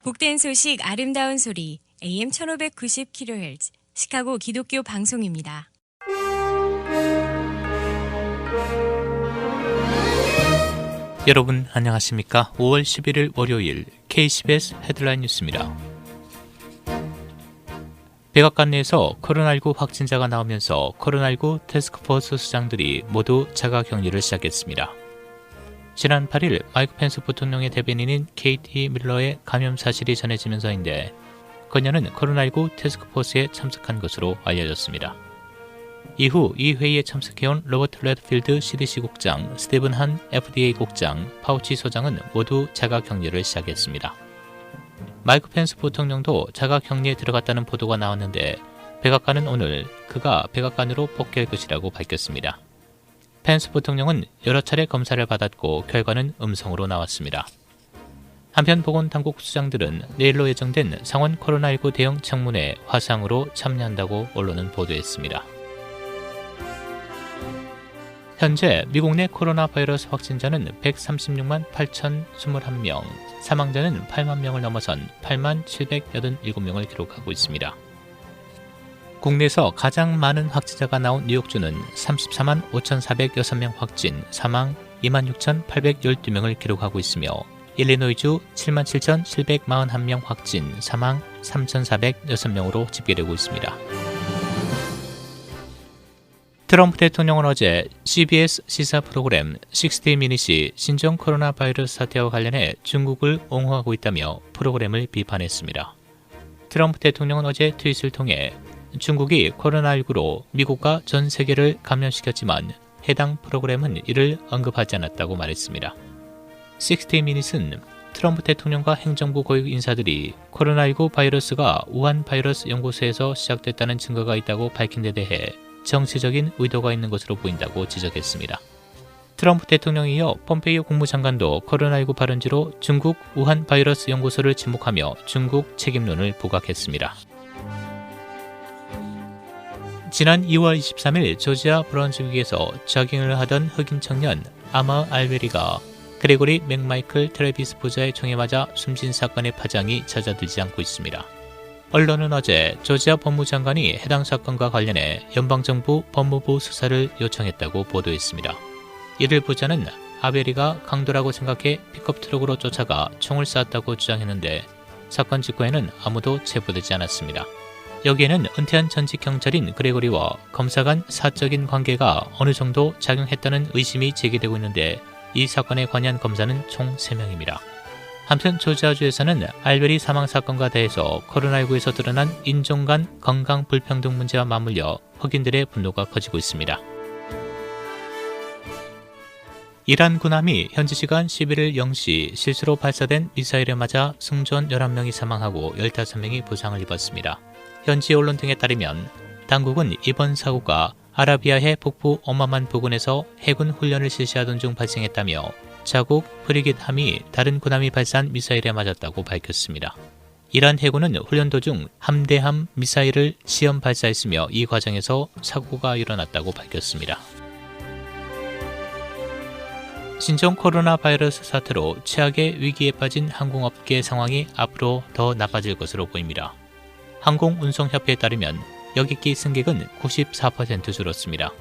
복된 소식 아름다운 소리 AM 1590kHz 시카고 기독교 방송입니다. 여러분 안녕하십니까? 5월 11일 월요일 KCBS 헤드라인 뉴스입니다. 백악관 내에서 코로나19 확진자가 나오면서 코로나19 태스크포스 수장들이 모두 자가격리를 시작했습니다. 지난 8일 마이크 펜스 부통령의 대변인인 KT 밀러의 감염 사실이 전해지면서인데 그녀는 코로나19 태스크포스에 참석한 것으로 알려졌습니다. 이후 이 회의에 참석해온 로버트 레드필드 CDC 국장, 스티븐 한 FDA 국장, 파우치 소장은 모두 자가격리를 시작했습니다. 마이크 펜스 부통령도 자가격리에 들어갔다는 보도가 나왔는데 백악관은 오늘 그가 백악관으로 복귀할 것이라고 밝혔습니다. 펜스 부통령은 여러 차례 검사를 받았고 결과는 음성으로 나왔습니다. 한편 보건당국 수장들은 내일로 예정된 상원 코로나19 대응 청문회 화상으로 참여한다고 언론은 보도했습니다. 현재 미국 내 코로나 바이러스 확진자는 136만 8,021명, 사망자는 8만 명을 넘어선 8만 787명을 기록하고 있습니다. 국내에서 가장 많은 확진자가 나온 뉴욕주는 34만 5,406명 확진, 사망 26,812명을 기록하고 있으며 일리노이주 7만 7,741명 확진, 사망 3,406명으로 집계되고 있습니다. 트럼프 대통령은 어제 CBS 시사 프로그램 60 미닛이 신종 코로나 바이러스 사태와 관련해 중국을 옹호하고 있다며 프로그램을 비판했습니다. 트럼프 대통령은 어제 트윗을 통해 중국이 코로나19로 미국과 전 세계를 감염시켰지만 해당 프로그램은 이를 언급하지 않았다고 말했습니다. 60 미닛은 트럼프 대통령과 행정부 고위 인사들이 코로나19 바이러스가 우한 바이러스 연구소에서 시작됐다는 증거가 있다고 밝힌 데 대해 정치적인 의도가 있는 것으로 보인다고 지적했습니다. 트럼프 대통령에 이어 폼페이오 국무장관도 코로나19 발원지로 중국 우한 바이러스 연구소를 지목하며 중국 책임론을 부각했습니다. 지난 2월 23일 조지아 브런즈윅에서 저깅을 하던 흑인 청년 아마 알베리가 그레고리 맥마이클 트래비스 부자의 총에 맞아 숨진 사건의 파장이 잦아들지 않고 있습니다. 언론은 어제 조지아 법무장관이 해당 사건과 관련해 연방정부 법무부 수사를 요청했다고 보도했습니다. 이를 부자는 아베리가 강도라고 생각해 픽업 트럭으로 쫓아가 총을 쐈다고 주장했는데 사건 직후에는 아무도 체포되지 않았습니다. 여기에는 은퇴한 전직 경찰인 그레고리와 검사 간 사적인 관계가 어느 정도 작용했다는 의심이 제기되고 있는데 이 사건에 관여한 검사는 총 3명입니다. 한편 조지아주에서는 알베리 사망 사건과 대해서 코로나19에서 드러난 인종 간 건강 불평등 문제와 맞물려 흑인들의 분노가 커지고 있습니다. 이란 군함이 현지 시간 11일 0시 실수로 발사된 미사일에 맞아 승조원 11명이 사망하고 15명이 부상을 입었습니다. 현지 언론 등에 따르면 당국은 이번 사고가 아라비아해 북부 오마만 부근에서 해군 훈련을 실시하던 중 발생했다며 자국 프리깃함이 다른 군함이 발사한 미사일에 맞았다고 밝혔습니다. 이란 해군은 훈련 도중 함대함 미사일을 시험 발사했으며 이 과정에서 사고가 일어났다고 밝혔습니다. 신종 코로나 바이러스 사태로 최악의 위기에 빠진 항공업계 상황이 앞으로 더 나빠질 것으로 보입니다. 항공운송협회에 따르면 여객기 승객은 94% 줄었습니다.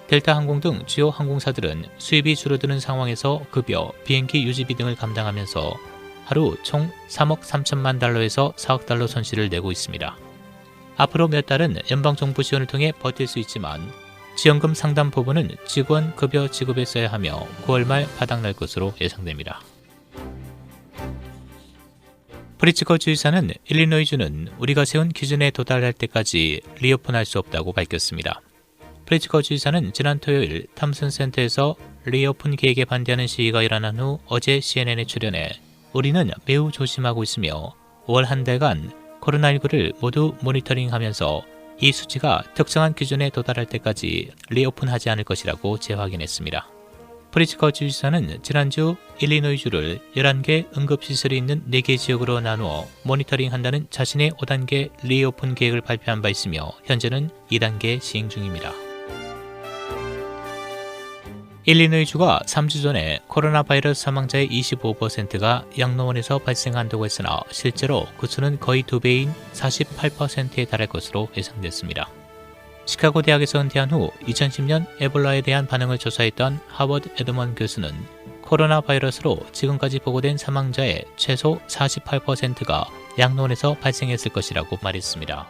델타 항공 등 주요 항공사들은 수입이 줄어드는 상황에서 급여, 비행기 유지비 등을 감당하면서 하루 총 3억 3천만 달러에서 4억 달러 손실을 내고 있습니다. 앞으로 몇 달은 연방정부 지원을 통해 버틸 수 있지만 지원금 상당 부분은 직원 급여 지급에 써야 하며 9월 말 바닥날 것으로 예상됩니다. 프리츠커 주지사는 일리노이주는 우리가 세운 기준에 도달할 때까지 리오픈할 수 없다고 밝혔습니다. 프리츠커 주지사는 지난 토요일 탐슨 센터에서 리오픈 계획에 반대하는 시위가 일어난 후 어제 CNN에 출연해 우리는 매우 조심하고 있으며 5월 한 달간 코로나19를 모두 모니터링하면서 이 수치가 특정한 기준에 도달할 때까지 리오픈하지 않을 것이라고 재확인했습니다. 프리츠커 주지사는 지난주 일리노이주를 11개 응급시설이 있는 4개 지역으로 나누어 모니터링한다는 자신의 5단계 리오픈 계획을 발표한 바 있으며 현재는 2단계 시행 중입니다. 일리노이주가 3주 전에 코로나 바이러스 사망자의 25%가 양로원에서 발생한다고 했으나 실제로 그 수는 거의 2배인 48%에 달할 것으로 예상됐습니다. 시카고 대학에서 은퇴한 후 2010년 에볼라에 대한 반응을 조사했던 하버드 에드먼 교수는 코로나 바이러스로 지금까지 보고된 사망자의 최소 48%가 양로원에서 발생했을 것이라고 말했습니다.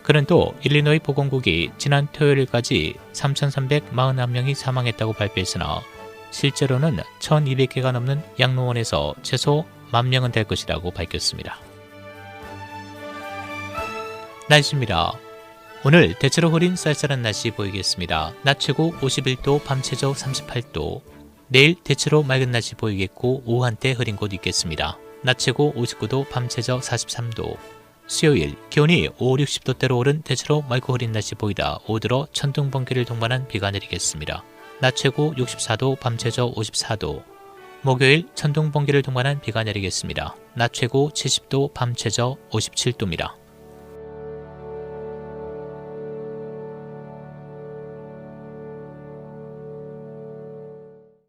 그는 또 일리노이 보건국이 지난 토요일까지 3,341명이 사망했다고 발표했으나 실제로는 1,200개가 넘는 양로원에서 최소 10,000명은 될 것이라고 밝혔습니다. 날씨입니다. 오늘 대체로 흐린 쌀쌀한 날씨 보이겠습니다. 낮 최고 51도, 밤 최저 38도. 내일 대체로 맑은 날씨 보이겠고 오후 한때 흐린 곳 있겠습니다. 낮 최고 59도, 밤 최저 43도. 수요일 기온이 5, 60도대로 오른 대체로 맑고 흐린 날씨 보이다 오후 들어 천둥 번개를 동반한 비가 내리겠습니다. 낮 최고 64도, 밤 최저 54도. 목요일 천둥 번개를 동반한 비가 내리겠습니다. 낮 최고 70도, 밤 최저 57도입니다.